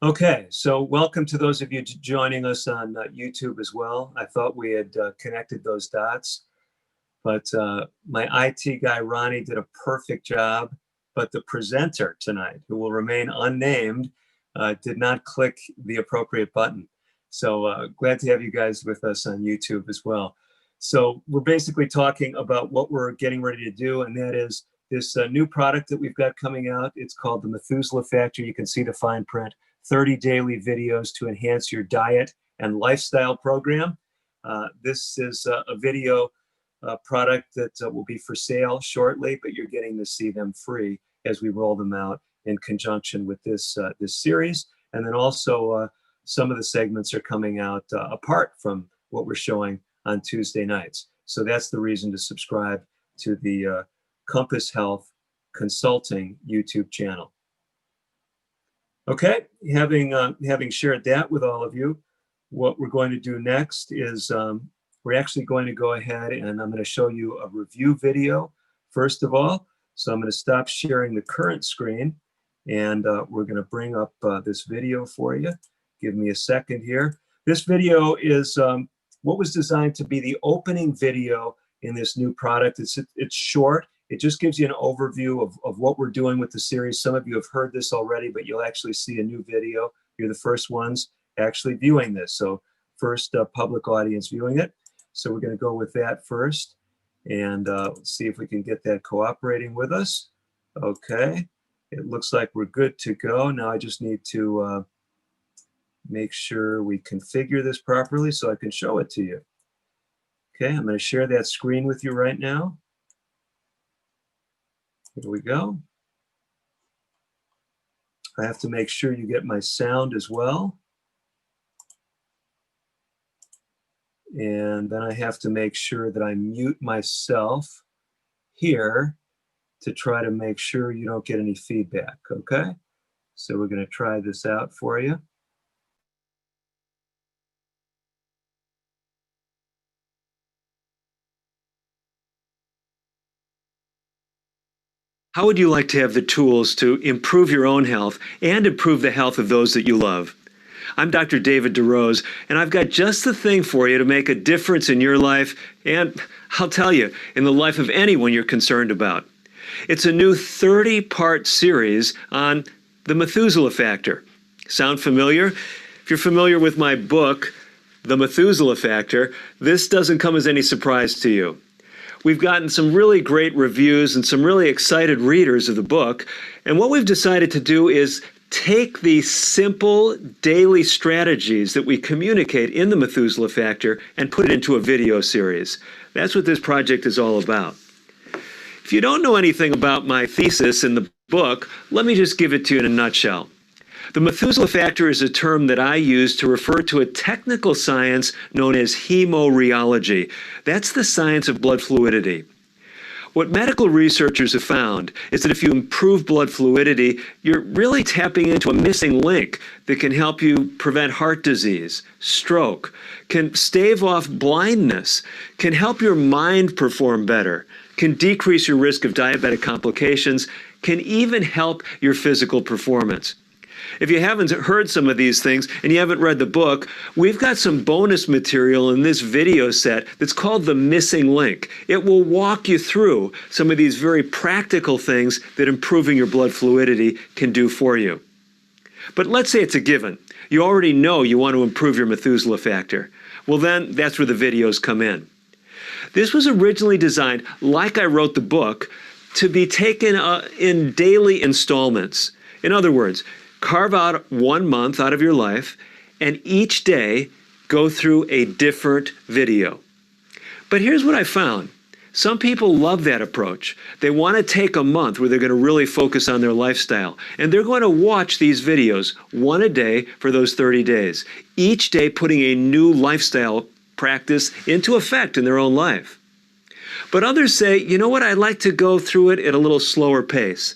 Okay, so welcome to those of you joining us on YouTube as well. I thought we had connected those dots, but my IT guy, Ronnie, did a perfect job, but the presenter tonight, who will remain unnamed, did not click the appropriate button. So glad to have you guys with us on YouTube as well. So we're basically talking about what we're getting ready to do, and that is this new product that we've got coming out. It's called the Methuselah Factor. You can see the fine print. 30 daily videos to enhance your diet and lifestyle program. This is a video product that will be for sale shortly, but you're getting to see them free as we roll them out in conjunction with this series. And then also some of the segments are coming out apart from what we're showing on Tuesday nights. So that's the reason to subscribe to the Compass Health Consulting YouTube channel. Okay, having shared that with all of you, what we're going to do next is we're actually going to go ahead and I'm going to show you a review video first of all. So I'm going to stop sharing the current screen and we're going to bring up this video for you. Give me a second here. This video is what was designed to be the opening video in this new product. It's short. It just gives you an overview of what we're doing with the series. Some of you have heard this already, but you'll actually see a new video. You're the first ones actually viewing this. So first public audience viewing it. So we're going to go with that first and see if we can get that cooperating with us. Okay, it looks like we're good to go. Now I just need to make sure we configure this properly so I can show it to you. Okay, I'm going to share that screen with you right now. Here we go. I have to make sure you get my sound as well. And then I have to make sure that I mute myself here to try to make sure you don't get any feedback, okay? So we're going to try this out for you. How would you like to have the tools to improve your own health and improve the health of those that you love? I'm Dr. David DeRose, and I've got just the thing for you to make a difference in your life and, I'll tell you, in the life of anyone you're concerned about. It's a new 30-part series on the Methuselah Factor. Sound familiar? If you're familiar with my book, The Methuselah Factor, this doesn't come as any surprise to you. We've gotten some really great reviews and some really excited readers of the book. And what we've decided to do is take these simple daily strategies that we communicate in the Methuselah Factor and put it into a video series. That's what this project is all about. If you don't know anything about my thesis in the book, let me just give it to you in a nutshell. The Methuselah Factor is a term that I use to refer to a technical science known as hemorrheology. That's the science of blood fluidity. What medical researchers have found is that if you improve blood fluidity, you're really tapping into a missing link that can help you prevent heart disease, stroke, can stave off blindness, can help your mind perform better, can decrease your risk of diabetic complications, can even help your physical performance. If you haven't heard some of these things and you haven't read the book, we've got some bonus material in this video set that's called The Missing Link. It will walk you through some of these very practical things that improving your blood fluidity can do for you. But let's say it's a given. You already know you want to improve your Methuselah Factor. Well, then that's where the videos come in. This was originally designed, like I wrote the book, to be taken in daily installments. In other words, carve out 1 month out of your life and each day go through a different video. But here's what I found. Some people love that approach. They want to take a month where they're going to really focus on their lifestyle. And they're going to watch these videos, one a day for those 30 days. Each day putting a new lifestyle practice into effect in their own life. But others say, you know what, I'd like to go through it at a little slower pace.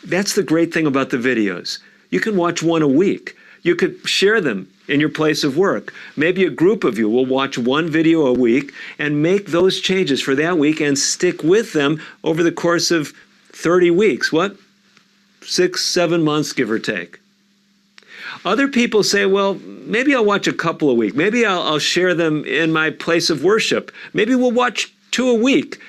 That's the great thing about the videos. You can watch one a week. You could share them in your place of work. Maybe a group of you will watch one video a week and make those changes for that week and stick with them over the course of 30 weeks. What? 6, 7 months, give or take. Other people say, well, maybe I'll watch a couple a week. Maybe I'll share them in my place of worship. Maybe we'll watch 2 a week.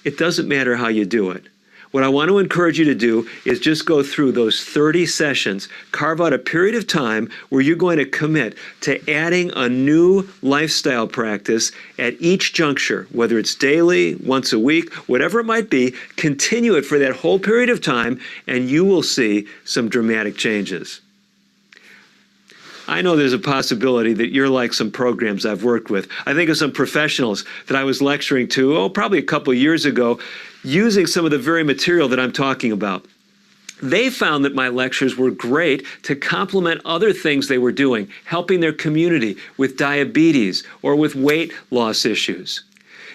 It doesn't matter how you do it. What I want to encourage you to do is just go through those 30 sessions, carve out a period of time where you're going to commit to adding a new lifestyle practice at each juncture, whether it's daily, once a week, whatever it might be. Continue it for that whole period of time, and you will see some dramatic changes. I know there's a possibility that you're like some programs I've worked with. I think of some professionals that I was lecturing to, probably a couple of years ago, using some of the very material that I'm talking about. They found that my lectures were great to complement other things they were doing, helping their community with diabetes or with weight loss issues.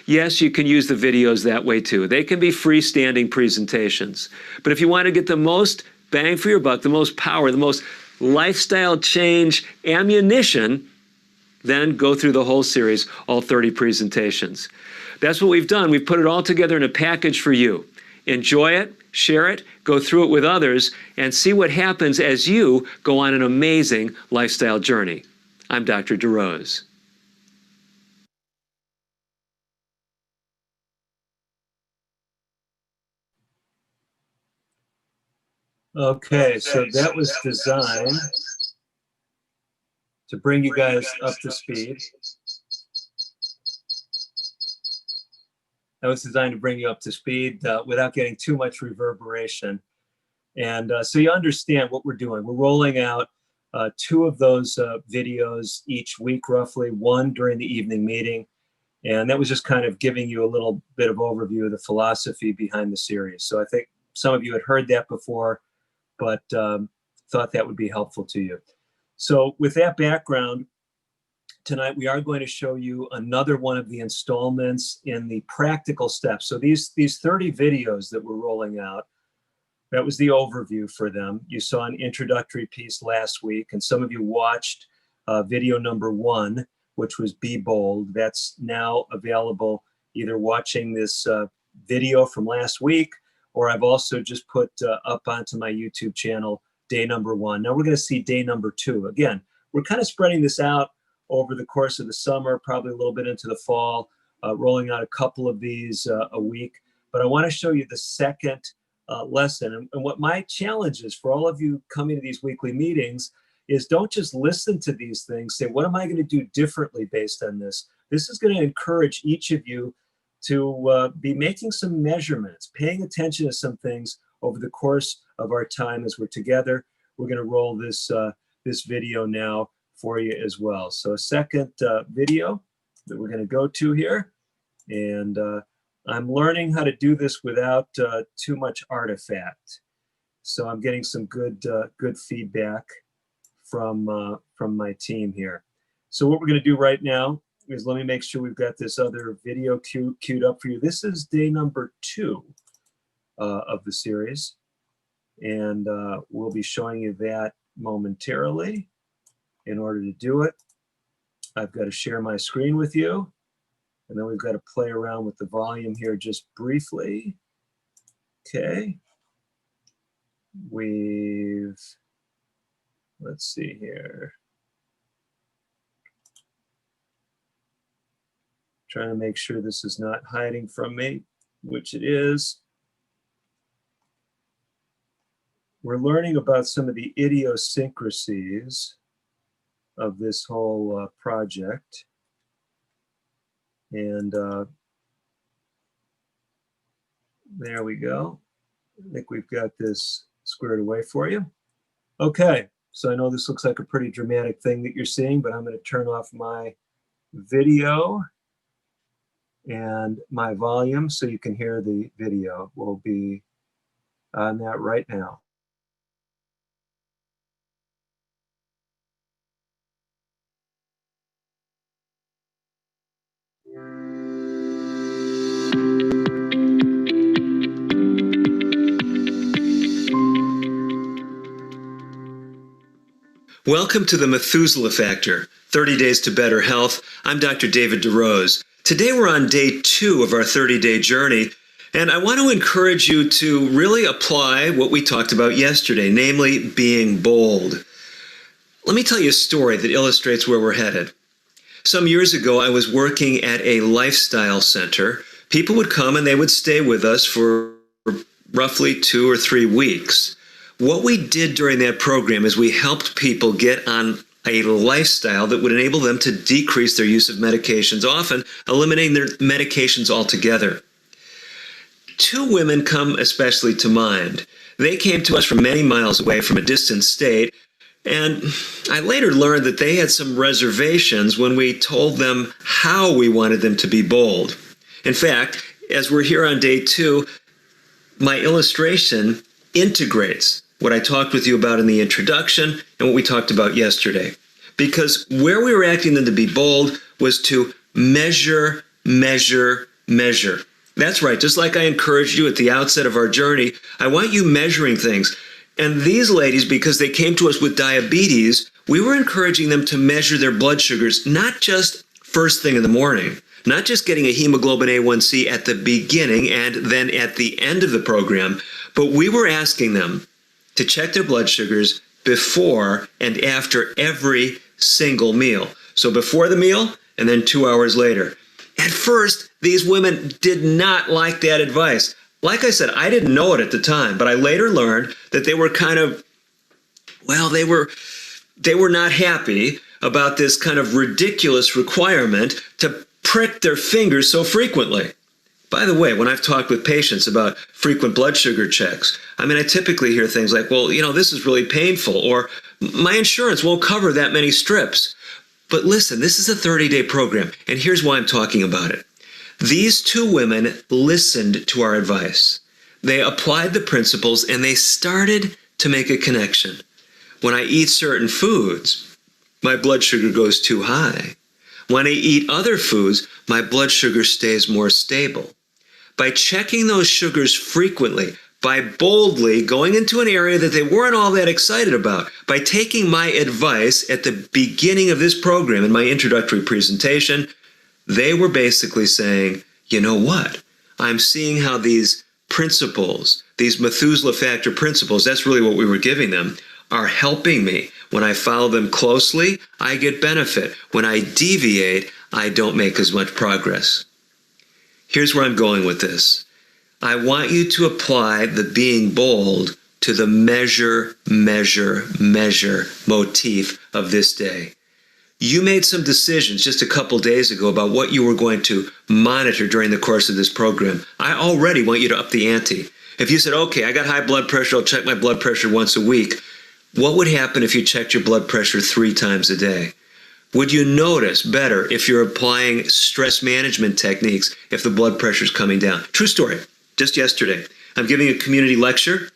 Yes, you can use the videos that way too. They can be freestanding presentations. But if you want to get the most bang for your buck, the most power, the most lifestyle change ammunition, then go through the whole series, all 30 presentations. That's what we've done. We've put it all together in a package for you. Enjoy it, share it, go through it with others, and see what happens as you go on an amazing lifestyle journey. I'm Dr. DeRose. Okay, so that was designed to bring you guys up to speed. That was designed to bring you up to speed without getting too much reverberation. And so you understand what we're doing. We're rolling out 2 of those videos each week, roughly, 1 during the evening meeting. And that was just kind of giving you a little bit of overview of the philosophy behind the series. So I think some of you had heard that before, but thought that would be helpful to you. So with that background, tonight we are going to show you another one of the installments in the practical steps. So these 30 videos that we're rolling out, that was the overview for them. You saw an introductory piece last week, and some of you watched video number 1, which was Be Bold. That's now available either watching this video from last week, or I've also just put up onto my YouTube channel day number 1. Now we're going to see day number 2. Again, we're kind of spreading this out over the course of the summer, probably a little bit into the fall, rolling out a couple of these a week. But I want to show you the second lesson. And what my challenge is for all of you coming to these weekly meetings is don't just listen to these things, say, what am I going to do differently based on this? This is going to encourage each of you to be making some measurements, paying attention to some things over the course of our time as we're together. We're going to roll this, this video now for you as well. So a second video that we're going to go to here. And I'm learning how to do this without too much artifact. So I'm getting some good feedback from my team here. So what we're going to do right now is let me make sure we've got this other video queued up for you. This is day number 2 of the series. And we'll be showing you that momentarily. In order to do it, I've got to share my screen with you. And then we've got to play around with the volume here just briefly. Okay. Let's see here. Trying to make sure this is not hiding from me, which it is. We're learning about some of the idiosyncrasies of this whole project. And there we go. I think we've got this squared away for you. Okay, so I know this looks like a pretty dramatic thing that you're seeing, but I'm going to turn off my video and my volume so you can hear the video. We'll be on that right now. Welcome to the Methuselah Factor, 30 Days to Better Health. I'm Dr. David DeRose. Today we're on day 2 of our 30-day journey, And I want to encourage you to really apply what we talked about yesterday, namely being bold. Let me tell you a story that illustrates where we're headed. Some years ago, I was working at a lifestyle center. People would come and they would stay with us for roughly 2 or 3 weeks. What we did during that program is we helped people get on a lifestyle that would enable them to decrease their use of medications, often eliminating their medications altogether. 2 women come especially to mind. They came to us from many miles away from a distant state, and I later learned that they had some reservations when we told them how we wanted them to be bold. In fact, as we're here on day 2, my illustration integrates what I talked with you about in the introduction and what we talked about yesterday. Because where we were asking them to be bold was to measure, measure, measure. That's right. Just like I encouraged you at the outset of our journey, I want you measuring things. And these ladies, because they came to us with diabetes, we were encouraging them to measure their blood sugars, not just first thing in the morning, not just getting a hemoglobin A1C at the beginning and then at the end of the program, but we were asking them to check their blood sugars before and after every single meal. So before the meal and then 2 hours later. At first, these women did not like that advice. Like I said, I didn't know it at the time, but I later learned that they were they were not happy about this kind of ridiculous requirement to prick their fingers so frequently. By the way, when I've talked with patients about frequent blood sugar checks, I typically hear things like, well, this is really painful, or my insurance won't cover that many strips. But listen, this is a 30-day program, and here's why I'm talking about it. These 2 women listened to our advice. They applied the principles, and they started to make a connection. When I eat certain foods, my blood sugar goes too high. When I eat other foods, my blood sugar stays more stable. By checking those sugars frequently, by boldly going into an area that they weren't all that excited about, by taking my advice at the beginning of this program in my introductory presentation, they were basically saying, you know what? I'm seeing how these principles, these Methuselah Factor principles, that's really what we were giving them, are helping me. When I follow them closely, I get benefit. When I deviate, I don't make as much progress. Here's where I'm going with this. I want you to apply the being bold to the measure, measure, measure motif of this day. You made some decisions just a couple days ago about what you were going to monitor during the course of this program. I already want you to up the ante. If you said, okay, I got high blood pressure, I'll check my blood pressure once a week. What would happen if you checked your blood pressure 3 times a day? Would you notice better if you're applying stress management techniques if the blood pressure is coming down? True story. Just yesterday, I'm giving a community lecture,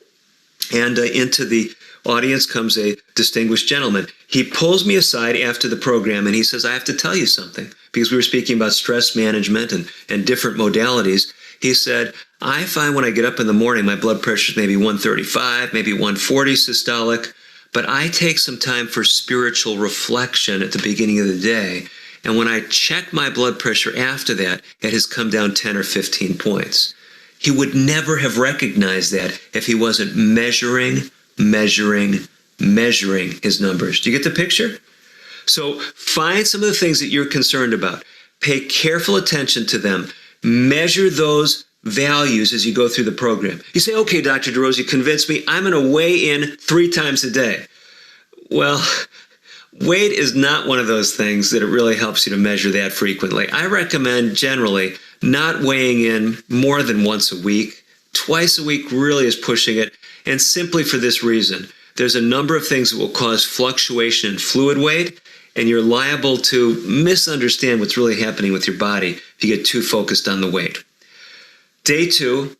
and into the audience comes a distinguished gentleman. He pulls me aside after the program, and he says, I have to tell you something, because we were speaking about stress management and different modalities. He said, I find when I get up in the morning, my blood pressure is maybe 135, maybe 140 systolic, but I take some time for spiritual reflection at the beginning of the day. And when I check my blood pressure after that, it has come down 10 or 15 points. He would never have recognized that if he wasn't measuring his numbers. Do you get the picture? So find some of the things that you're concerned about. Pay careful attention to them. Measure those values as you go through the program. You say, okay, Dr. DeRose, you convinced me. I'm going to weigh in 3 times a day. Well, weight is not one of those things that it really helps you to measure that frequently. I recommend generally not weighing in more than once a week. Twice a week really is pushing it. And simply for this reason, there's a number of things that will cause fluctuation in fluid weight, and you're liable to misunderstand what's really happening with your body if you get too focused on the weight. Day 2,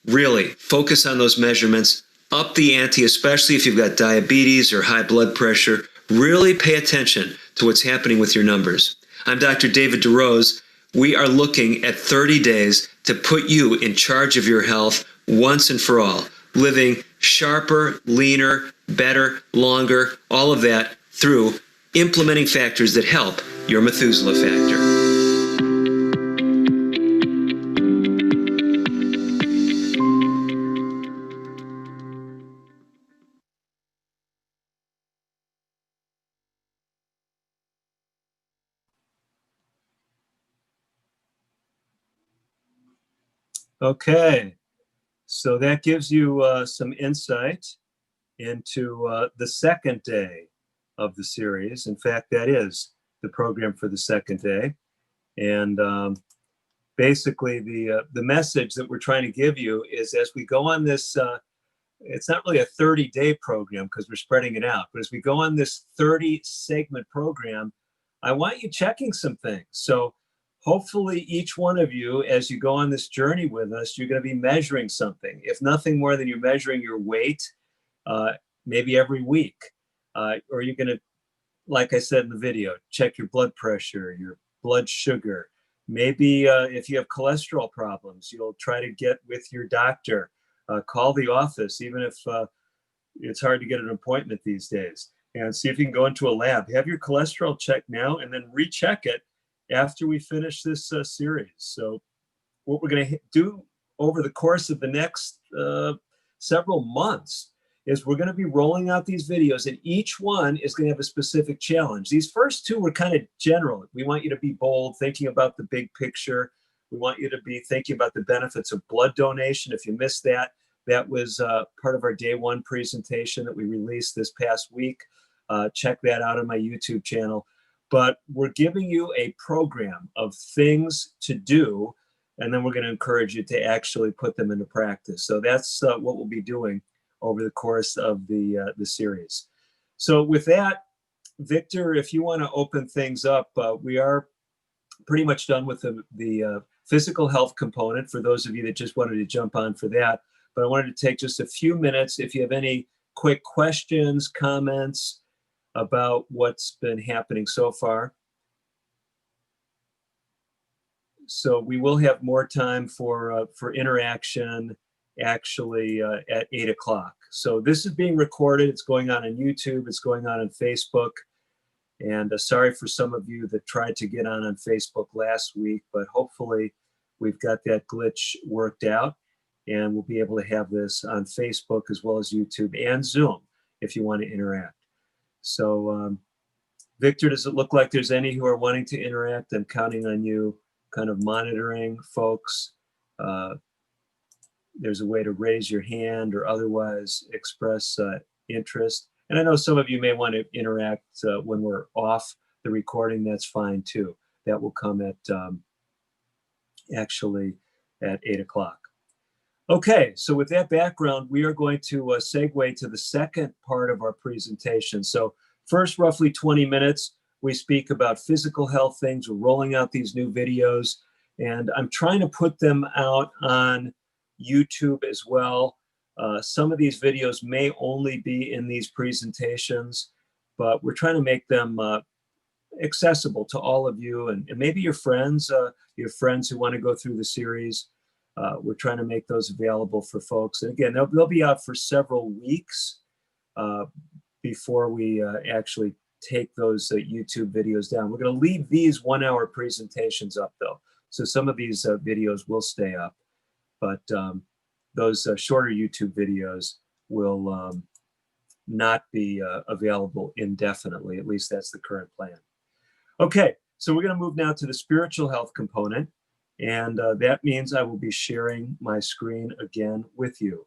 really focus on those measurements. Up the ante, especially if you've got diabetes or high blood pressure. Really pay attention to what's happening with your numbers. I'm Dr. David DeRose. We are looking at 30 days to put you in charge of your health once and for all, living sharper, leaner, better, longer, all of that through implementing factors that help your Methuselah Factor. Okay, so that gives you some insight into the second day of the series. In fact, that is the program for the second day. And basically, the message that we're trying to give you is as we go on this, it's not really a 30-day program because we're spreading it out, but as we go on this 30-segment program, I want you checking some things. So hopefully each one of you, as you go on this journey with us, you're going to be measuring something. If nothing more than you're measuring your weight, maybe every week, or you're going to, like I said in the video, check your blood pressure, your blood sugar. Maybe if you have cholesterol problems, you'll try to get with your doctor, call the office, even if it's hard to get an appointment these days, and see if you can go into a lab. Have your cholesterol checked now and then recheck it after we finish this series. So what we're going to do over the course of the next several months is we're going to be rolling out these videos, and each one is going to have a specific challenge. These first two were kind of general. We want you to be bold, thinking about the big picture. We want you to be thinking about the benefits of blood donation. If you missed that, that was part of our day one presentation that we released this past week. Check that out on my YouTube channel. But we're giving you a program of things to do, and then we're going to encourage you to actually put them into practice. So that's what we'll be doing over the course of the series. So with that, Victor, if you want to open things up, we are pretty much done with the physical health component for those of you that just wanted to jump on for that. But I wanted to take just a few minutes. If you have any quick questions, comments about what's been happening so far. So we will have more time for interaction actually at 8 o'clock. So this is being recorded. It's going on YouTube. It's going on Facebook. And sorry for some of you that tried to get on Facebook last week, but hopefully we've got that glitch worked out, and we'll be able to have this on Facebook as well as YouTube and Zoom if you want to interact. So Victor, does it look like there's any who are wanting to interact? I'm counting on you kind of monitoring folks. There's a way to raise your hand or otherwise express interest. And I know some of you may want to interact when we're off the recording. That's fine too. That will come at actually at 8 o'clock. Okay, so with that background, we are going to segue to the second part of our presentation. So first, roughly 20 minutes, we speak about physical health things. We're rolling out these new videos, and I'm trying to put them out on YouTube as well. Some of these videos may only be in these presentations, but we're trying to make them accessible to all of you, and maybe your friends, who want to go through the series. We're trying to make those available for folks. And again, they'll be out for several weeks before we actually take those YouTube videos down. We're going to leave these 1-hour presentations up, though. So some of these videos will stay up, but those shorter YouTube videos will not be available indefinitely. At least that's the current plan. Okay, so we're going to move now to the spiritual health component. And that means I will be sharing my screen again with you.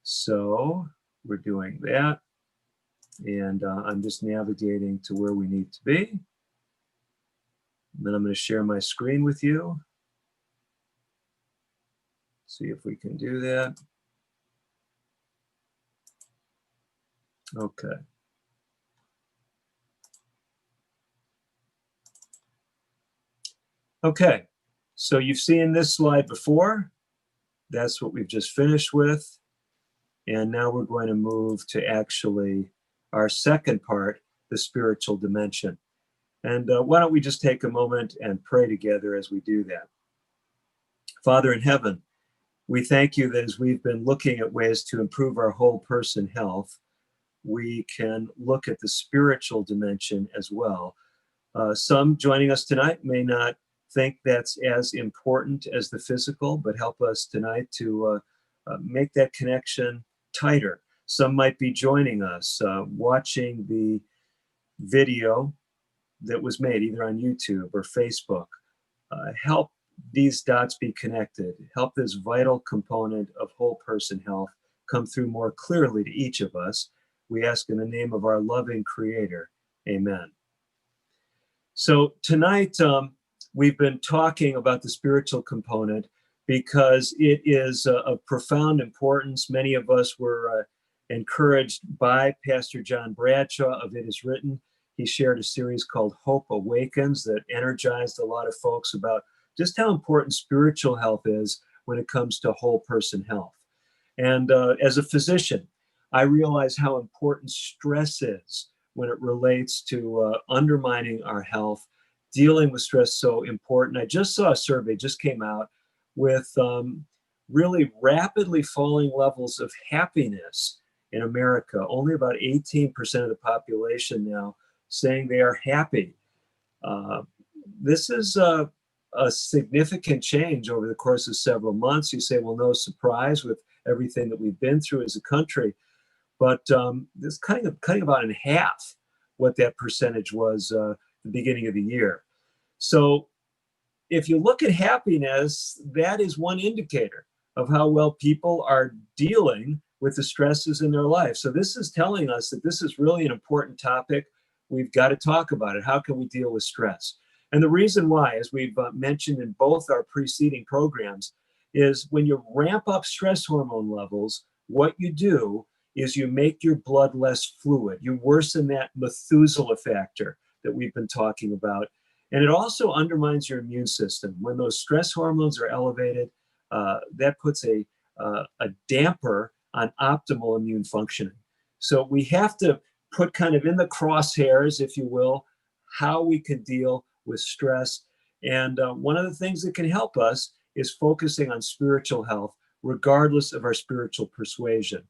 So we're doing that. And I'm just navigating to where we need to be. And then I'm going to share my screen with you. See if we can do that. Okay. Okay. So you've seen this slide before. That's what we've just finished with. And now we're going to move to actually our second part, the spiritual dimension. And why don't we just take a moment and pray together as we do that. Father in heaven, we thank you that as we've been looking at ways to improve our whole person health, we can look at the spiritual dimension as well. Some joining us tonight may not think that's as important as the physical, but help us tonight to make that connection tighter. Some might be joining us, watching the video that was made either on YouTube or Facebook. Help these dots be connected. Help this vital component of whole person health come through more clearly to each of us. We ask in the name of our loving Creator. Amen. So tonight, we've been talking about the spiritual component because it is of profound importance. Many of us were encouraged by Pastor John Bradshaw of It Is Written. He shared a series called Hope Awakens that energized a lot of folks about just how important spiritual health is when it comes to whole person health. And as a physician, I realize how important stress is when it relates to undermining our health. Dealing with stress so important. I just saw a survey just came out with really rapidly falling levels of happiness in America. Only about 18% of the population now saying they are happy. This is a significant change over the course of several months. You say, well, no surprise with everything that we've been through as a country, but this cutting about in half what that percentage was the beginning of the year. So if you look at happiness, that is one indicator of how well people are dealing with the stresses in their life. So this is telling us that this is really an important topic. We've got to talk about it. How can we deal with stress? And the reason why, as we've mentioned in both our preceding programs, is when you ramp up stress hormone levels, what you do is you make your blood less fluid. You worsen that Methuselah factor that we've been talking about. And it also undermines your immune system. When those stress hormones are elevated, that puts a damper on optimal immune functioning. So we have to put kind of in the crosshairs, if you will, how we can deal with stress. And one of the things that can help us is focusing on spiritual health, regardless of our spiritual persuasion.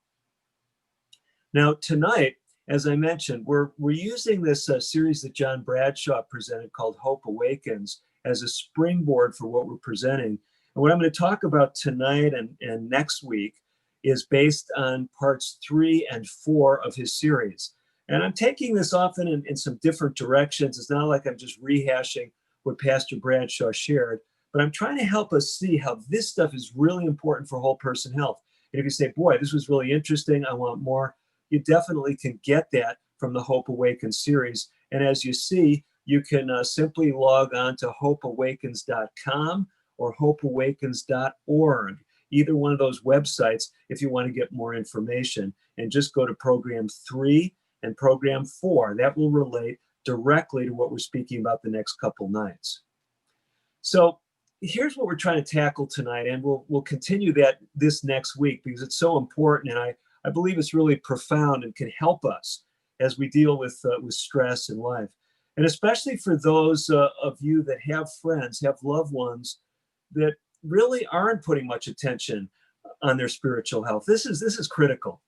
Now, tonight, as I mentioned, we're using this series that John Bradshaw presented called Hope Awakens as a springboard for what we're presenting. And what I'm going to talk about tonight and next week is based on parts 3 and 4 of his series. And I'm taking this often in some different directions. It's not like I'm just rehashing what Pastor Bradshaw shared, but I'm trying to help us see how this stuff is really important for whole person health. And if you say, boy, this was really interesting, I want more, you definitely can get that from the Hope Awakens series. And as you see, you can simply log on to hopeawakens.com or hopeawakens.org, either one of those websites if you want to get more information. And just go to program 3 and program 4. That will relate directly to what we're speaking about the next couple nights. So here's what we're trying to tackle tonight, and we'll continue that this next week because it's so important, and I believe it's really profound and can help us as we deal with stress in life. And especially for those of you that have friends, have loved ones that really aren't putting much attention on their spiritual health. This is critical.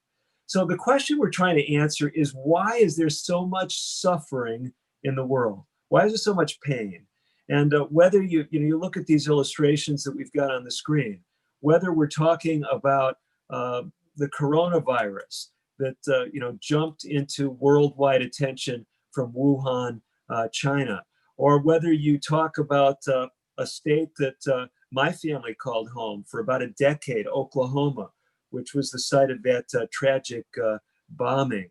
So the question we're trying to answer is, why is there so much suffering in the world? Why is there so much pain? And whether you look at these illustrations that we've got on the screen, whether we're talking about the coronavirus that jumped into worldwide attention from Wuhan, China, or whether you talk about a state that my family called home for about a decade, Oklahoma, which was the site of that tragic bombing,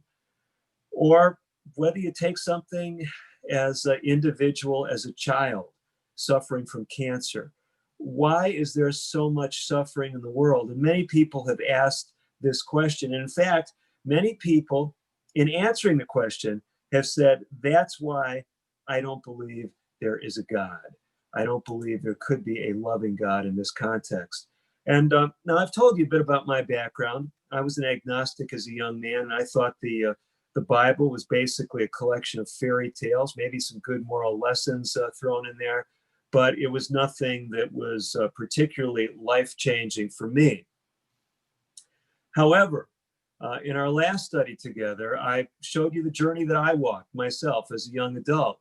or whether you take something as an individual, as a child suffering from cancer. Why is there so much suffering in the world? And many people have asked this question. And in fact, many people, in answering the question, have said, that's why I don't believe there is a God. I don't believe there could be a loving God in this context. And now I've told you a bit about my background. I was an agnostic as a young man, and I thought the Bible was basically a collection of fairy tales, maybe some good moral lessons thrown in there, but it was nothing that was particularly life-changing for me. However, in our last study together, I showed you the journey that I walked myself as a young adult.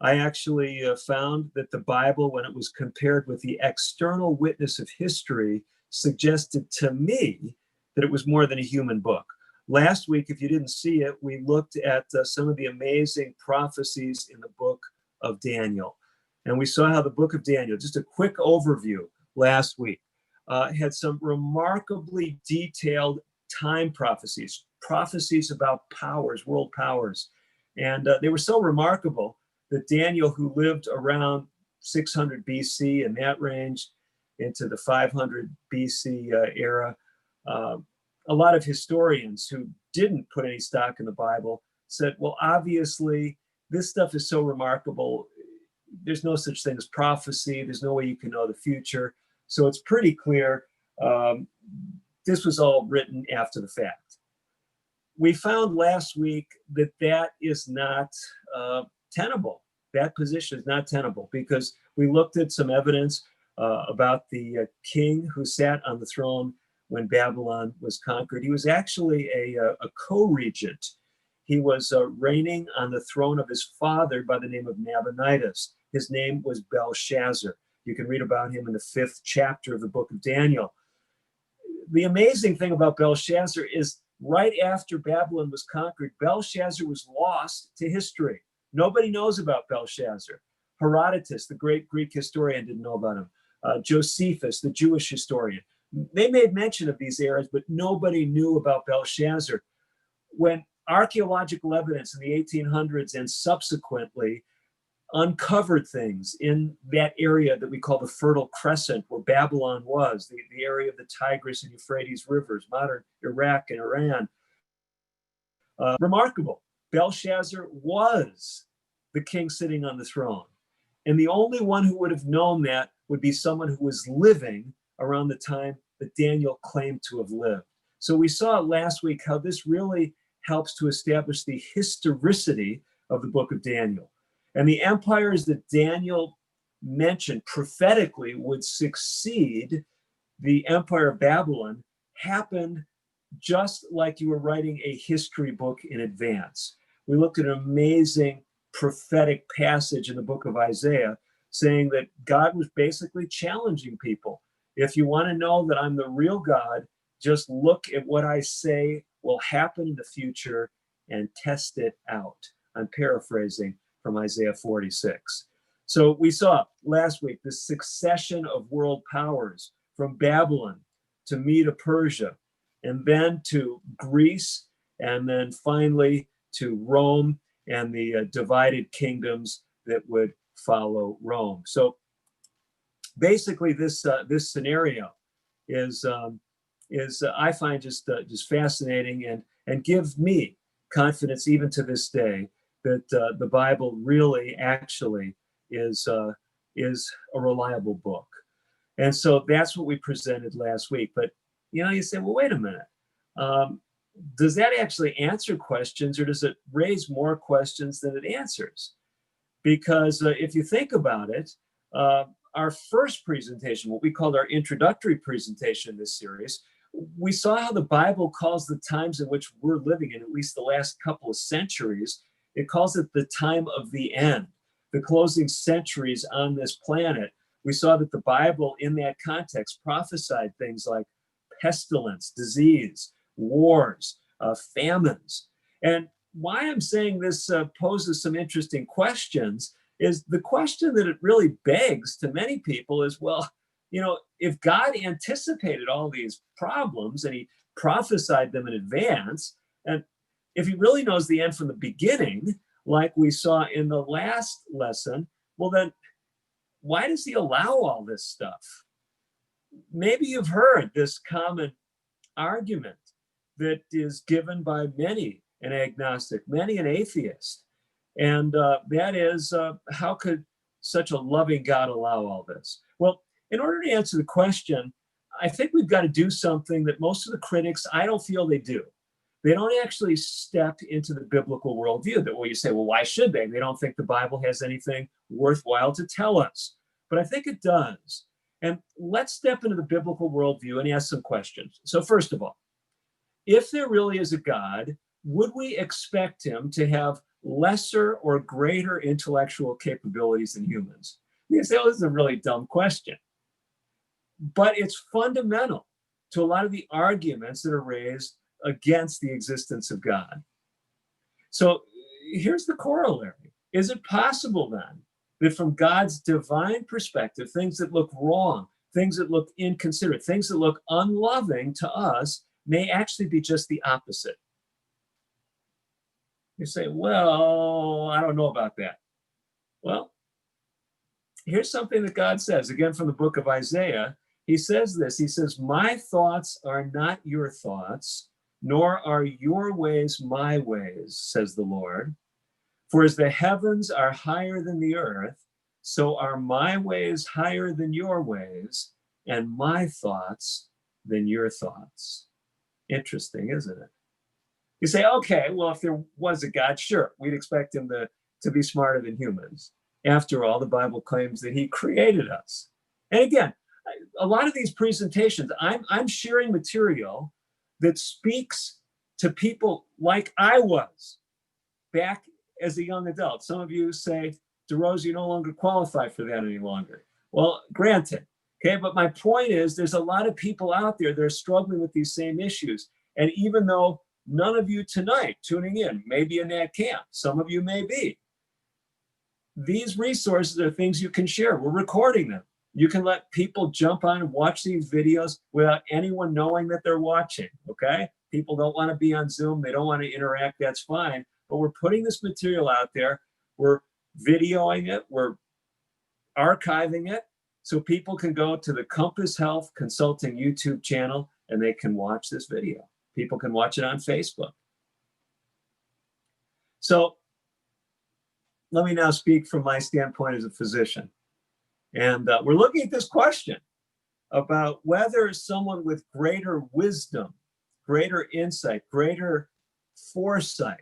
I actually found that the Bible, when it was compared with the external witness of history, suggested to me that it was more than a human book. Last week, if you didn't see it, we looked at some of the amazing prophecies in the book of Daniel. And we saw how the book of Daniel, just a quick overview last week, had some remarkably detailed time prophecies, prophecies about powers, world powers. And they were so remarkable that Daniel, who lived around 600 BC in that range into the 500 BC era, a lot of historians who didn't put any stock in the Bible said, well, obviously, this stuff is so remarkable. There's no such thing as prophecy. There's no way you can know the future. So it's pretty clear this was all written after the fact. We found last week that that is not tenable. That position is not tenable because we looked at some evidence about the king who sat on the throne when Babylon was conquered. He was actually a co-regent. He was reigning on the throne of his father by the name of Nabonidus. His name was Belshazzar. You can read about him in the 5th chapter of the book of Daniel. The amazing thing about Belshazzar is right after Babylon was conquered, Belshazzar was lost to history. Nobody knows about Belshazzar. Herodotus, the great Greek historian, didn't know about him. Josephus, the Jewish historian. They made mention of these eras, but nobody knew about Belshazzar. When archaeological evidence in the 1800s and subsequently uncovered things in that area that we call the Fertile Crescent, where Babylon was, the area of the Tigris and Euphrates rivers, modern Iraq and Iran. Remarkable. Belshazzar was the king sitting on the throne. And the only one who would have known that would be someone who was living around the time that Daniel claimed to have lived. So we saw last week how this really helps to establish the historicity of the book of Daniel. And the empires that Daniel mentioned prophetically would succeed the empire of Babylon happened just like you were writing a history book in advance. We looked at an amazing prophetic passage in the book of Isaiah saying that God was basically challenging people. If you want to know that I'm the real God, just look at what I say will happen in the future and test it out. I'm paraphrasing from Isaiah 46. So we saw last week the succession of world powers from Babylon to Medo-Persia, and then to Greece, and then finally to Rome and the divided kingdoms that would follow Rome. So basically, this scenario is I find just fascinating and gives me confidence even to this day that the Bible really actually is a reliable book. And so that's what we presented last week. But you say, well, wait a minute. Does that actually answer questions, or does it raise more questions than it answers? Because if you think about it, our first presentation, what we called our introductory presentation in this series, we saw how the Bible calls the times in which we're living in, at least the last couple of centuries, it calls it the time of the end, the closing centuries on this planet. We saw that the Bible in that context prophesied things like pestilence, disease, wars, famines. And why I'm saying this poses some interesting questions is the question that it really begs to many people is, well, if God anticipated all these problems and he prophesied them in advance, and if he really knows the end from the beginning, like we saw in the last lesson, well, then why does he allow all this stuff? Maybe you've heard this common argument that is given by many an agnostic, many an atheist. And that is, how could such a loving God allow all this? Well, in order to answer the question, I think we've got to do something that most of the critics, I don't feel they do. They don't actually step into the biblical worldview. That, well, you say, well, why should they? They don't think the Bible has anything worthwhile to tell us. But I think it does. And let's step into the biblical worldview and ask some questions. So first of all, if there really is a God, would we expect him to have lesser or greater intellectual capabilities than humans? You say, oh, this is a really dumb question. But it's fundamental to a lot of the arguments that are raised against the existence of God. So here's the corollary. Is it possible then that from God's divine perspective, things that look wrong, things that look inconsiderate, things that look unloving to us may actually be just the opposite. You say, well, I don't know about that. Well, here's something that God says, again, from the book of Isaiah. He says this, he says, my thoughts are not your thoughts, nor are your ways my ways, says the Lord. For as the heavens are higher than the earth, so are my ways higher than your ways, and my thoughts than your thoughts. Interesting, isn't it? You say, okay, well, if there was a God, sure, we'd expect him to be smarter than humans. After all, the Bible claims that he created us. And again, a lot of these presentations, I'm sharing material that speaks to people like I was back as a young adult. Some of you say, DeRose, you no longer qualify for that any longer. Well, granted, okay, but my point is there's a lot of people out there that are struggling with these same issues. And even though none of you tonight tuning in may be in that camp, some of you may be, these resources are things you can share. We're recording them. You can let people jump on and watch these videos without anyone knowing that they're watching, okay? People don't want to be on Zoom. They don't want to interact. That's fine. But we're putting this material out there. We're videoing it. We're archiving it so people can go to the Compass Health Consulting YouTube channel and they can watch this video. People can watch it on Facebook. So let me now speak from my standpoint as a physician. And we're looking at this question about whether someone with greater wisdom, greater insight, greater foresight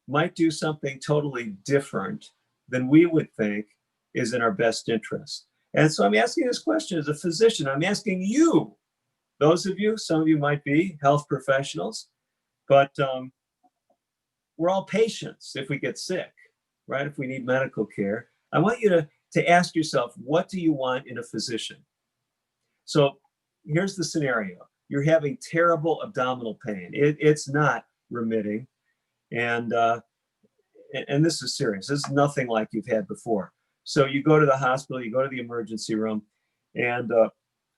might do something totally different than we would think is in our best interest. And so I'm asking this question as a physician. I'm asking you, those of you, some of you might be health professionals, but we're all patients if we get sick, right? If we need medical care. I want you to ask yourself, what do you want in a physician? So here's the scenario. You're having terrible abdominal pain. It's not remitting. And this is serious. This is nothing like you've had before. So you go to the hospital, you go to the emergency room, and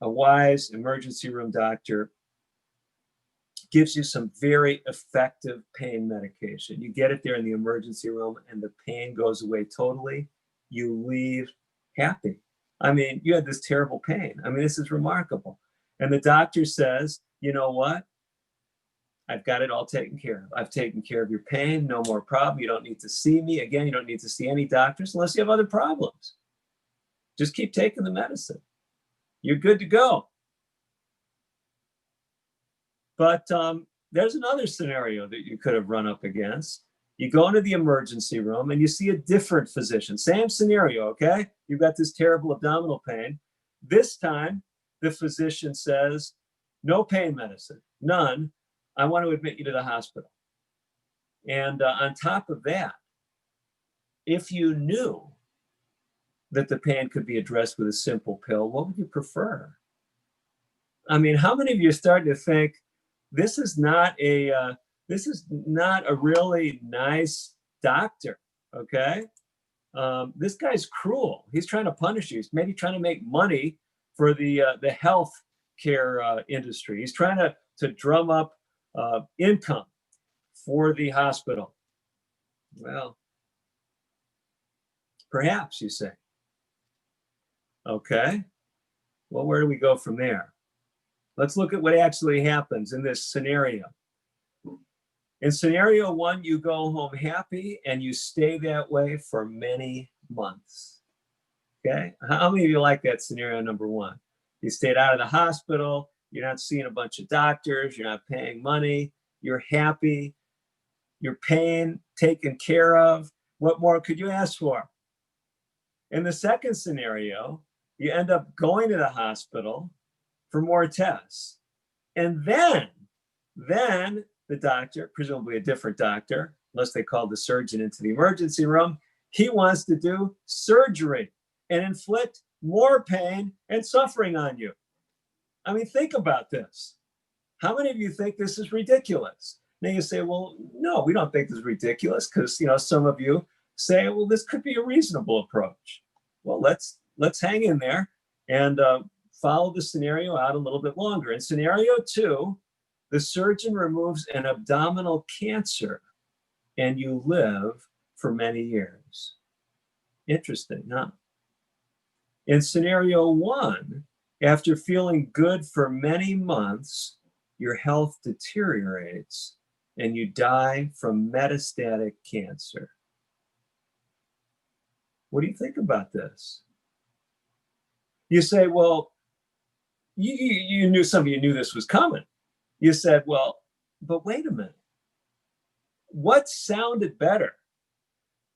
a wise emergency room doctor gives you some very effective pain medication. You get it there in the emergency room and the pain goes away totally. You leave happy. I mean, you had this terrible pain. I mean, this is remarkable. And the doctor says, you know what? I've got it all taken care of. I've taken care of your pain, no more problem. You don't need to see me. Again, you don't need to see any doctors unless you have other problems. Just keep taking the medicine. You're good to go. But there's another scenario that you could have run up against. You go into the emergency room and you see a different physician. Same scenario, okay? You've got this terrible abdominal pain. This time, the physician says, no pain medicine, none. I want to admit you to the hospital. And on top of that, if you knew that the pain could be addressed with a simple pill, what would you prefer? I mean, how many of you are starting to think this is not a really nice doctor, okay? This guy's cruel. He's trying to punish you. He's maybe trying to make money for the health care industry. He's trying to drum up income for the hospital. Well, perhaps, you say. Okay, well, where do we go from there? Let's look at what actually happens in this scenario. In scenario one, you go home happy and you stay that way for many months. Okay, how many of you like that scenario number one? You stayed out of the hospital, you're not seeing a bunch of doctors, you're not paying money, you're happy, your pain taken care of. What more could you ask for? In the second scenario, you end up going to the hospital for more tests. And then the doctor, presumably a different doctor, unless they called the surgeon into the emergency room, he wants to do surgery and inflict more pain and suffering on you. I mean, think about this. How many of you think this is ridiculous? Now you say, well, no, we don't think this is ridiculous because, some of you say, well, this could be a reasonable approach. Well, let's hang in there and follow the scenario out a little bit longer. In scenario 2, the surgeon removes an abdominal cancer and you live for many years. Interesting, huh? In scenario 1, after feeling good for many months, your health deteriorates and you die from metastatic cancer. What do you think about this? You say, well, you knew, some of you knew this was coming. You said, well, but wait a minute. What sounded better?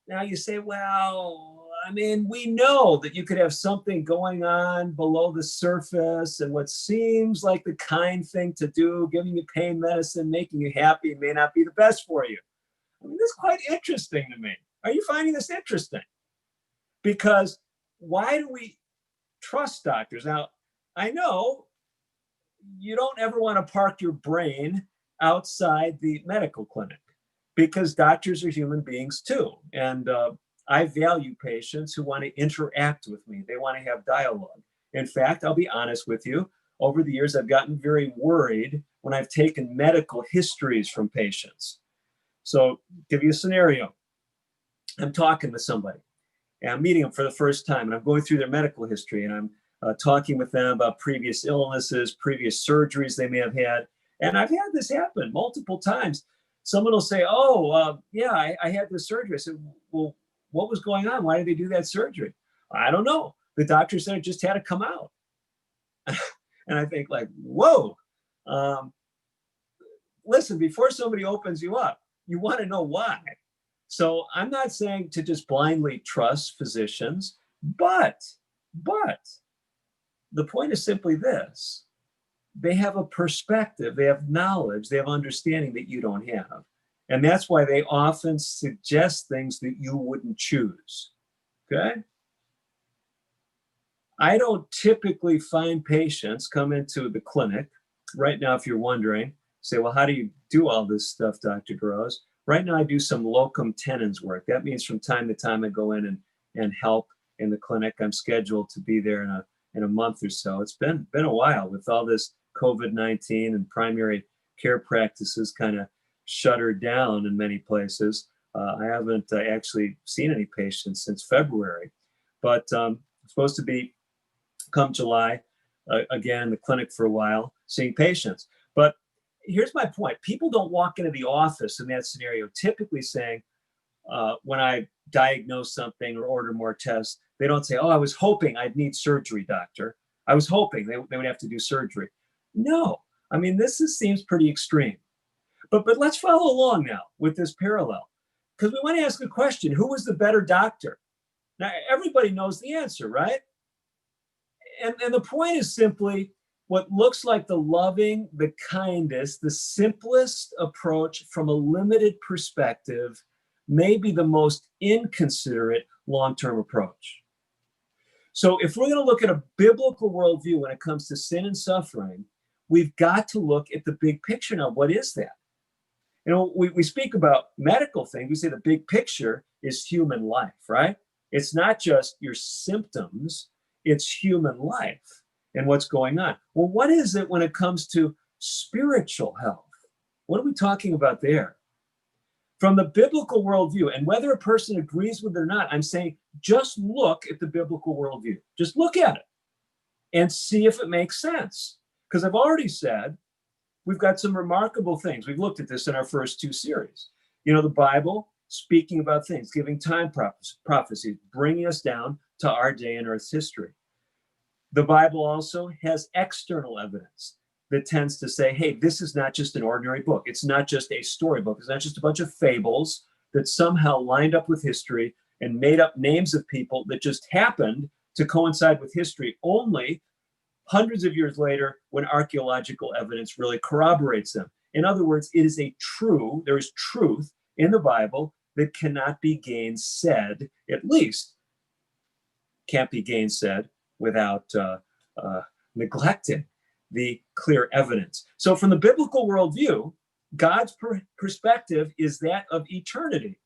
Now you say, well, I mean, we know that you could have something going on below the surface, and what seems like the kind thing to do, giving you pain medicine, making you happy, may not be the best for you. I mean, this is quite interesting to me. Are you finding this interesting? Because why do we trust doctors? Now, I know you don't ever want to park your brain outside the medical clinic, because doctors are human beings too. And I value patients who want to interact with me. They want to have dialogue. In fact, I'll be honest with you, over the years, I've gotten very worried when I've taken medical histories from patients. So give you a scenario. I'm talking with somebody and I'm meeting them for the first time, and I'm going through their medical history, and I'm talking with them about previous illnesses, previous surgeries they may have had. And I've had this happen multiple times. Someone will say, oh, yeah, I had this surgery. I said, well, what was going on? Why did they do that surgery? I don't know. The doctor said it just had to come out. And I think, like, whoa. Listen, before somebody opens you up, you want to know why. So I'm not saying to just blindly trust physicians, but the point is simply this. They have a perspective, they have knowledge, they have understanding that you don't have. And that's why they often suggest things that you wouldn't choose, okay? I don't typically find patients come into the clinic. Right now, if you're wondering, say, well, how do you do all this stuff, Dr. DeRose? Right now, I do some locum tenens work. That means from time to time, I go in and help in the clinic. I'm scheduled to be there in a month or so. It's been a while with all this COVID-19 and primary care practices kind of shuttered down in many places. I haven't actually seen any patients since February, but I'm supposed to be, come July, again in the clinic for a while, seeing patients. But here's my point. People don't walk into the office in that scenario typically saying, when I diagnose something or order more tests, they don't say, oh, I was hoping I'd need surgery, doctor. I was hoping they would have to do surgery. No, I mean, seems pretty extreme. But let's follow along now with this parallel, because we want to ask a question. Who was the better doctor? Now, everybody knows the answer, right? And the point is simply, what looks like the loving, the kindest, the simplest approach from a limited perspective may be the most inconsiderate long-term approach. So if we're going to look at a biblical worldview when it comes to sin and suffering, we've got to look at the big picture now. What is that? You know, we speak about medical things. We say the big picture is human life, right? It's not just your symptoms, it's human life and what's going on. Well, what is it when it comes to spiritual health? What are we talking about there? From the biblical worldview, and whether a person agrees with it or not, I'm saying just look at the biblical worldview. Just look at it and see if it makes sense. Because I've already said, we've got some remarkable things. We've looked at this in our first 2 series. You know, the Bible speaking about things, giving time prophecies, bringing us down to our day in Earth's history. The Bible also has external evidence that tends to say, hey, this is not just an ordinary book. It's not just a storybook. It's not just a bunch of fables that somehow lined up with history and made up names of people that just happened to coincide with history only hundreds of years later when archaeological evidence really corroborates them. In other words, it is there is truth in the Bible that cannot be gainsaid, at least can't be gainsaid without neglecting the clear evidence. So from the biblical worldview, God's perspective is that of eternity.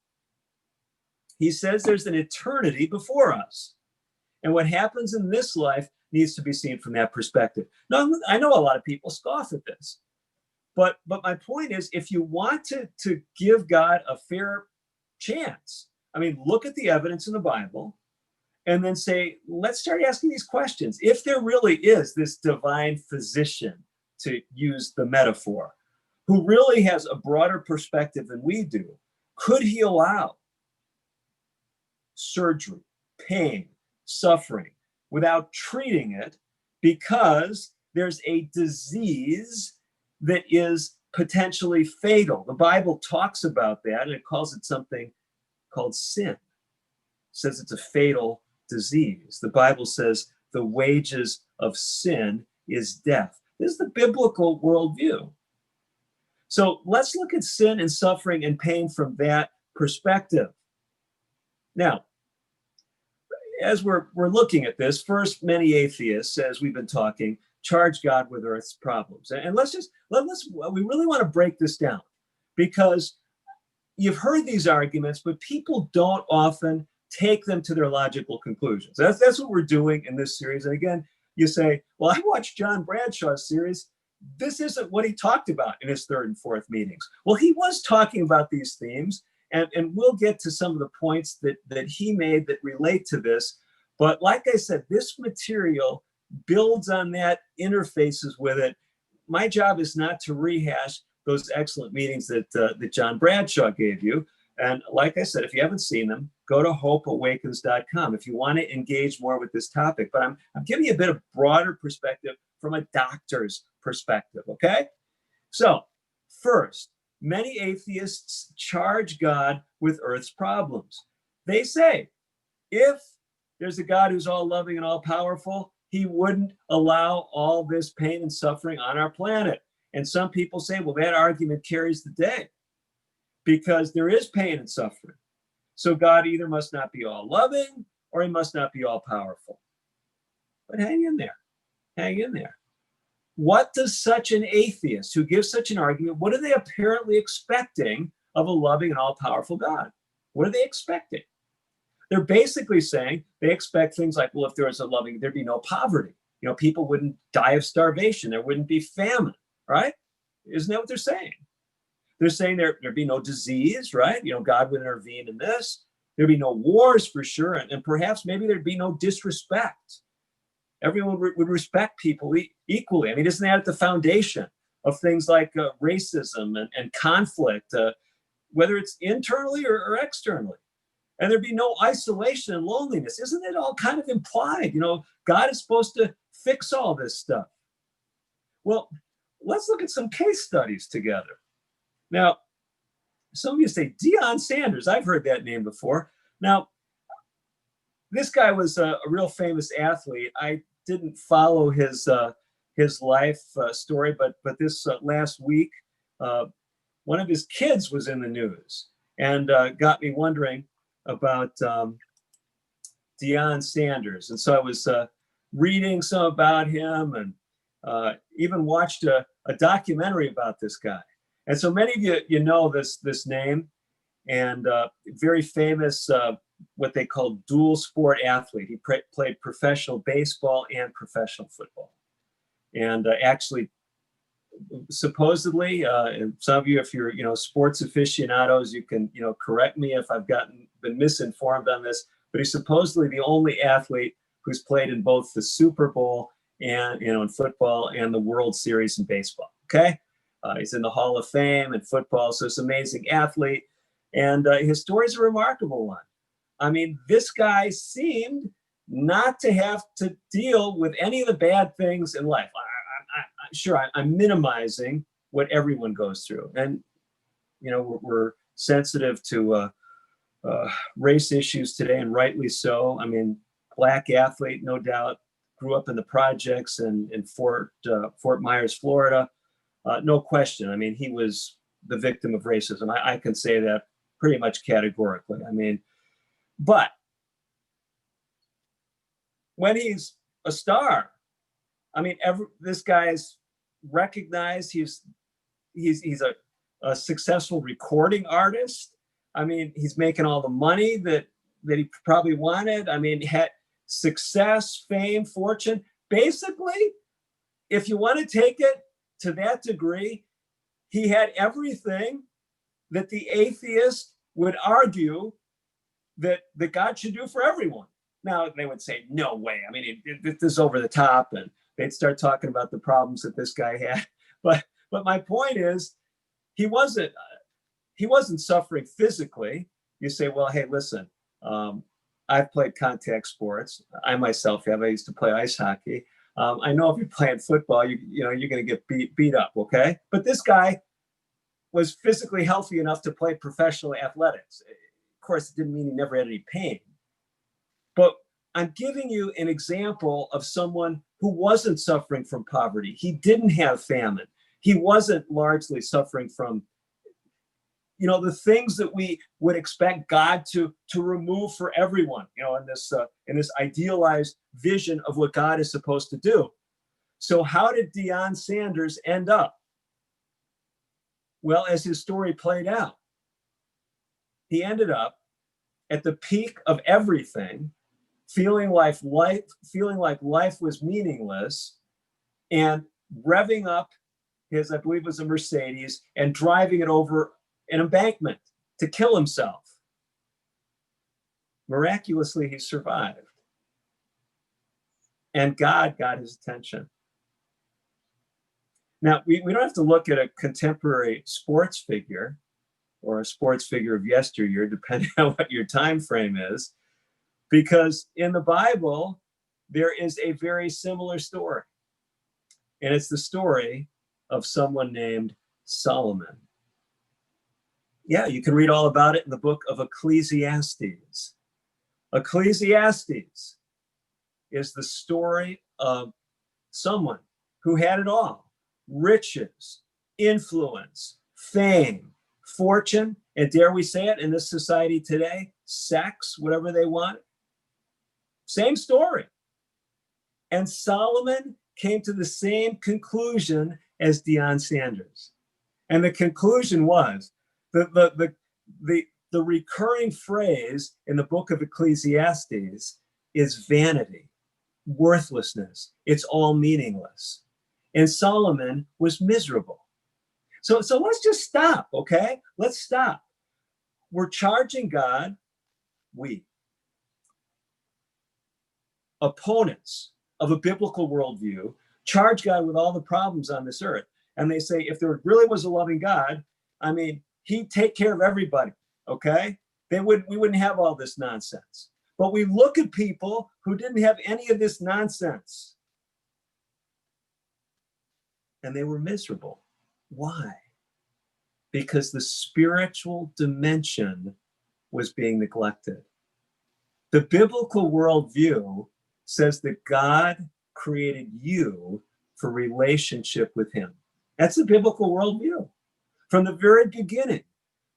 He says there's an eternity before us. And what happens in this life needs to be seen from that perspective. Now, I know a lot of people scoff at this, but my point is, if you want to give God a fair chance, I mean, look at the evidence in the Bible and then say, let's start asking these questions. If there really is this divine physician, to use the metaphor, who really has a broader perspective than we do, could he allow surgery, pain, suffering without treating it because there's a disease that is potentially fatal? The Bible talks about that, and it calls it something called sin. It says it's a fatal disease. The Bible says the wages of sin is death. This is the biblical worldview. So let's look at sin and suffering and pain from that perspective. Now, as we're looking at this, first, many atheists, as we've been talking, charge God with Earth's problems. And we really want to break this down, because you've heard these arguments, but people don't often take them to their logical conclusions. That's what we're doing in this series. And again, you say, well, I watched John Bradshaw's series. This isn't what he talked about in his third and fourth meetings. Well, he was talking about these themes, and we'll get to some of the points that he made that relate to this. But like I said, this material builds on that, interfaces with it. My job is not to rehash those excellent meetings that John Bradshaw gave you. And like I said, if you haven't seen them, go to hopeawakens.com if you want to engage more with this topic. But I'm giving you a bit of broader perspective from a doctor's perspective, okay? So first, many atheists charge God with Earth's problems. They say, if there's a God who's all loving and all powerful, he wouldn't allow all this pain and suffering on our planet. And some people say, well, that argument carries the day, because there is pain and suffering. So God either must not be all loving or he must not be all powerful. But hang in there. Hang in there. What does such an atheist who gives such an argument, what are they apparently expecting of a loving and all-powerful God? What are they expecting? They're basically saying they expect things like, well, if there was a loving, there'd be no poverty. You know, people wouldn't die of starvation. There wouldn't be famine, right? Isn't that what they're saying? They're saying there'd be no disease, right? You know, God would intervene in this. There'd be no wars for sure. And perhaps maybe there'd be no disrespect. Everyone would respect people equally. I mean, isn't that at the foundation of things like racism and conflict, whether it's internally or externally? And there'd be no isolation and loneliness. Isn't it all kind of implied? You know, God is supposed to fix all this stuff. Well, let's look at some case studies together. Now, some of you say, Deion Sanders. I've heard that name before. Now, this guy was a real famous athlete. I didn't follow his life story, but this last week, one of his kids was in the news and got me wondering about Deion Sanders. And so I was reading some about him and even watched a documentary about this guy. And so many of you know this name, and very famous what they call dual sport athlete. He played professional baseball and professional football. And actually, supposedly, and some of you, if you're sports aficionados, you can correct me if I've been misinformed on this, but he's supposedly the only athlete who's played in both the Super Bowl and in football and the World Series in baseball. Okay, he's in the Hall of Fame in football, so it's an amazing athlete, and his story is a remarkable one. I mean, this guy seemed not to have to deal with any of the bad things in life. I'm minimizing what everyone goes through, and we're sensitive to race issues today, and rightly so. I mean, black athlete, no doubt, grew up in the projects in Fort Myers, Florida. No question. I mean, he was the victim of racism. I can say that pretty much categorically. I mean, but when he's a star, I mean, this guy's recognized. He's a successful recording artist. I mean, he's making all the money that he probably wanted. I mean, had success, fame, fortune. Basically, if you want to take it to that degree, he had everything that the atheist would argue that God should do for everyone. Now, they would say, no way. I mean, this is over the top, and they'd start talking about the problems that this guy had. But my point is, he wasn't suffering physically. You say, well, hey, listen, I've played contact sports. I myself have. I used to play ice hockey. I know if you're playing football, you're going to get beat up, okay? But this guy was physically healthy enough to play professional athletics. Of course, it didn't mean he never had any pain. But I'm giving you an example of someone who wasn't suffering from poverty. He didn't have famine. He wasn't largely suffering from, the things that we would expect God to remove for everyone, in this idealized vision of what God is supposed to do. So how did Deion Sanders end up? Well, as his story played out, he ended up at the peak of everything, feeling like life was meaningless, and revving up his, I believe it was a Mercedes, and driving it over an embankment to kill himself. Miraculously, he survived. And God got his attention. Now, we don't have to look at a contemporary sports figure or a sports figure of yesteryear, depending on what your time frame is, because in the Bible, there is a very similar story. And it's the story of someone named Solomon. Yeah, you can read all about it in the book of Ecclesiastes. Ecclesiastes is the story of someone who had it all: riches, influence, fame, fortune, and dare we say it in this society today, sex, whatever they want. Same story. And Solomon came to the same conclusion as Deion Sanders. And the conclusion was the recurring phrase in the book of Ecclesiastes is vanity, worthlessness. It's all meaningless. And Solomon was miserable. So let's just stop, okay? Let's stop. We're charging God, opponents of a biblical worldview, charge God with all the problems on this earth. And they say, if there really was a loving God, I mean, he'd take care of everybody, okay? We wouldn't have all this nonsense. But we look at people who didn't have any of this nonsense, and they were miserable. Why? Because the spiritual dimension was being neglected. The biblical worldview says that God created you for relationship with him. That's the biblical worldview. From the very beginning,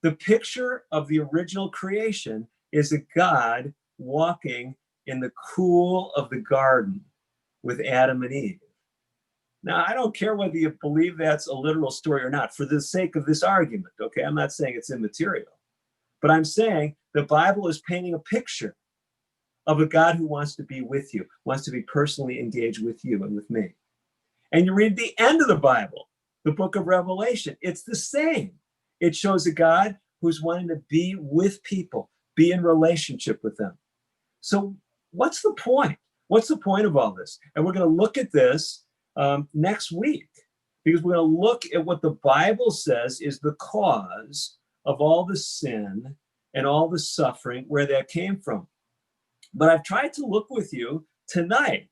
the picture of the original creation is a God walking in the cool of the garden with Adam and Eve. Now, I don't care whether you believe that's a literal story or not, for the sake of this argument, okay? I'm not saying it's immaterial, but I'm saying the Bible is painting a picture of a God who wants to be with you, wants to be personally engaged with you and with me. And you read the end of the Bible, the book of Revelation, it's the same. It shows a God who's wanting to be with people, be in relationship with them. So what's the point? What's the point of all this? And we're going to look at this next week, because we're going to look at what the Bible says is the cause of all the sin and all the suffering, where that came from. But I've tried to look with you tonight.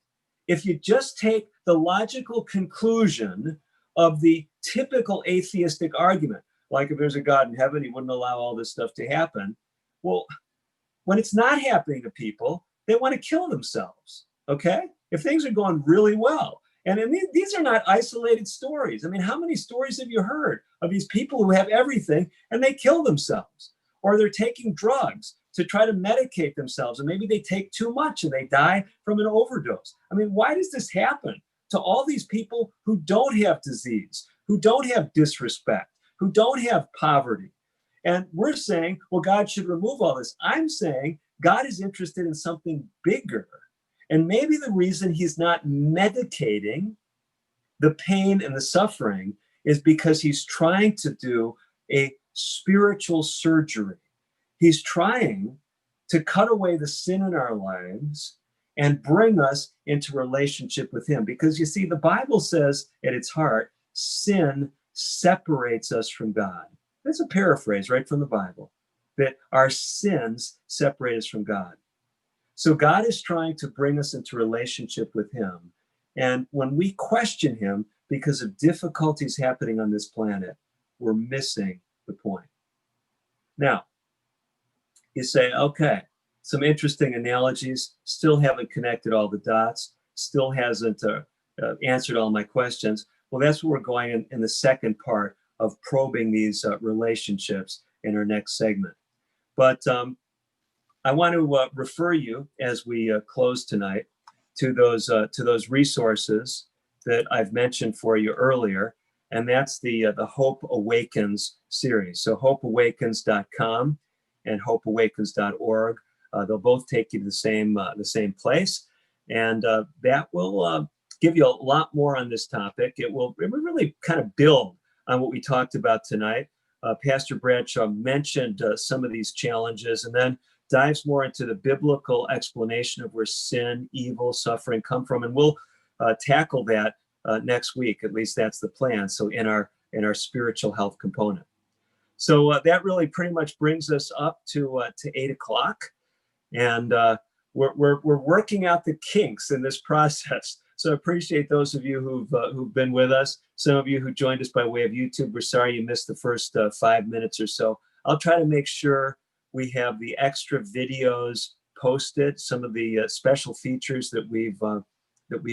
If you just take the logical conclusion of the typical atheistic argument, like if there's a God in heaven, he wouldn't allow all this stuff to happen. Well, when it's not happening to people, they want to kill themselves, okay? If things are going really well. And these are not isolated stories. I mean, how many stories have you heard of these people who have everything and they kill themselves? Or they're taking drugs to try to medicate themselves, and maybe they take too much and they die from an overdose. I mean, why does this happen to all these people who don't have disease, who don't have disrespect, who don't have poverty? And we're saying, well, God should remove all this. I'm saying God is interested in something bigger. And maybe the reason he's not medicating the pain and the suffering is because he's trying to do a spiritual surgery. He's trying to cut away the sin in our lives and bring us into relationship with him. Because you see, the Bible says at its heart, sin separates us from God. That's a paraphrase right from the Bible, that our sins separate us from God. So God is trying to bring us into relationship with him. And when we question him because of difficulties happening on this planet, we're missing the point. Now, you say, okay, some interesting analogies, still haven't connected all the dots, still hasn't answered all my questions. Well, that's where we're going in the second part of probing these relationships in our next segment. But I want to refer you, as we close tonight, to those resources that I've mentioned for you earlier, and that's the Hope Awakens series. So hopeawakens.com and hopeawakens.org. They'll both take you to the same place, and that will give you a lot more on this topic. It will really kind of build on what we talked about tonight. Pastor Bradshaw mentioned some of these challenges, and then dives more into the biblical explanation of where sin, evil, suffering come from, and we'll tackle that next week. At least that's the plan. So in our spiritual health component. So that really pretty much brings us up to 8 o'clock, and we're working out the kinks in this process. So I appreciate those of you who've been with us. Some of you who joined us by way of YouTube, we're sorry you missed the first 5 minutes or so. I'll try to make sure we have the extra videos posted, some of the special features that we've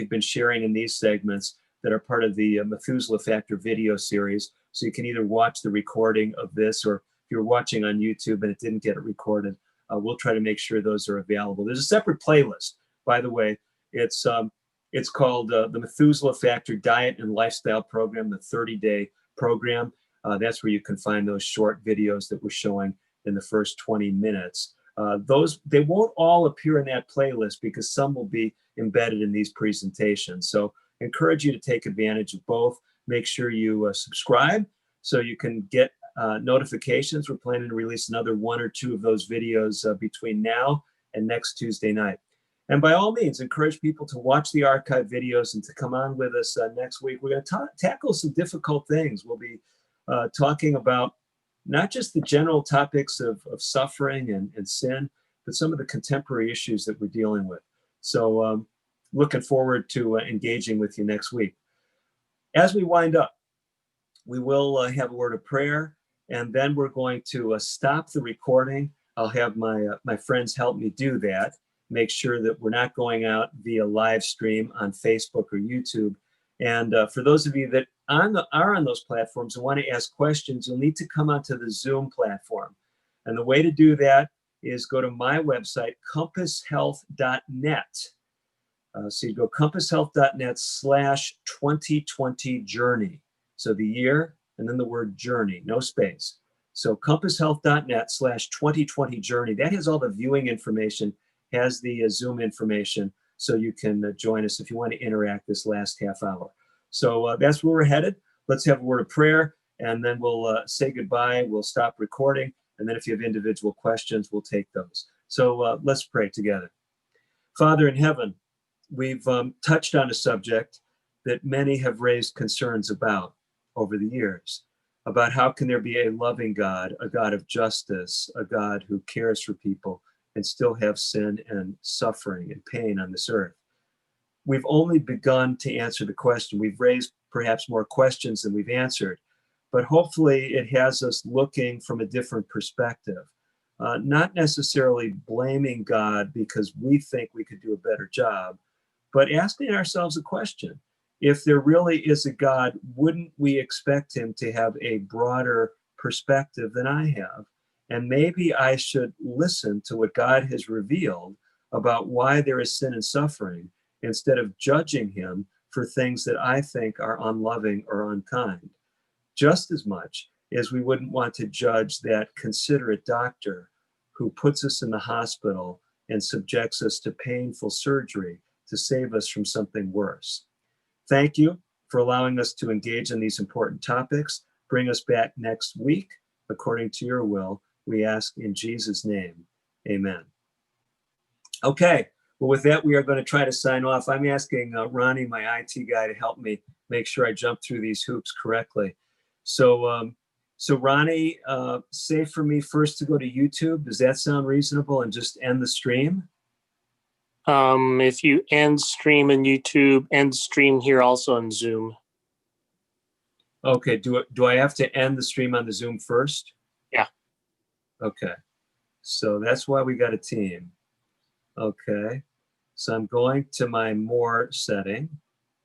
been sharing in these segments that are part of the Methuselah Factor video series. So you can either watch the recording of this, or if you're watching on YouTube and it didn't get it recorded, we'll try to make sure those are available. There's a separate playlist, by the way. It's called the Methuselah Factor Diet and Lifestyle Program, the 30-day program. That's where you can find those short videos that we're showing in the first 20 minutes. They won't all appear in that playlist because some will be embedded in these presentations. So I encourage you to take advantage of both. Make sure you subscribe so you can get notifications. We're planning to release another 1 or 2 of those videos between now and next Tuesday night. And by all means, encourage people to watch the archive videos and to come on with us next week. We're going to tackle some difficult things. We'll be talking about not just the general topics of suffering and sin, but some of the contemporary issues that we're dealing with. So looking forward to engaging with you next week. As we wind up, we will have a word of prayer, and then we're going to stop the recording. I'll have my friends help me do that, make sure that we're not going out via live stream on Facebook or YouTube. And for those of you that are on those platforms and want to ask questions, you'll need to come onto the Zoom platform. And the way to do that is go to my website, compasshealth.net. So you go compasshealth.net/2020journey. So the year and then the word journey, no space. So compasshealth.net/2020journey. That has all the viewing information, has the Zoom information, so you can join us if you want to interact this last half hour. So that's where we're headed. Let's have a word of prayer, and then we'll say goodbye. We'll stop recording, and then if you have individual questions, we'll take those. So let's pray together. Father in heaven, we've touched on a subject that many have raised concerns about over the years, about how can there be a loving God, a God of justice, a God who cares for people, and still have sin and suffering and pain on this earth. We've only begun to answer the question. We've raised perhaps more questions than we've answered, but hopefully it has us looking from a different perspective, not necessarily blaming God because we think we could do a better job, but asking ourselves a question. If there really is a God, wouldn't we expect him to have a broader perspective than I have? And maybe I should listen to what God has revealed about why there is sin and suffering, instead of judging him for things that I think are unloving or unkind. Just as much is we wouldn't want to judge that considerate doctor who puts us in the hospital and subjects us to painful surgery to save us from something worse. Thank you for allowing us to engage in these important topics. Bring us back next week, according to your will. We ask in Jesus' name, amen. Okay, well, with that, we are going to try to sign off. I'm asking Ronnie, my IT guy, to help me make sure I jump through these hoops correctly. So Ronnie, say for me first to go to YouTube. Does that sound reasonable, and just end the stream? If you end stream in YouTube, end stream here also in Zoom. Okay, do I have to end the stream on the Zoom first? Yeah. Okay, so that's why we got a team. Okay, so I'm going to my more setting.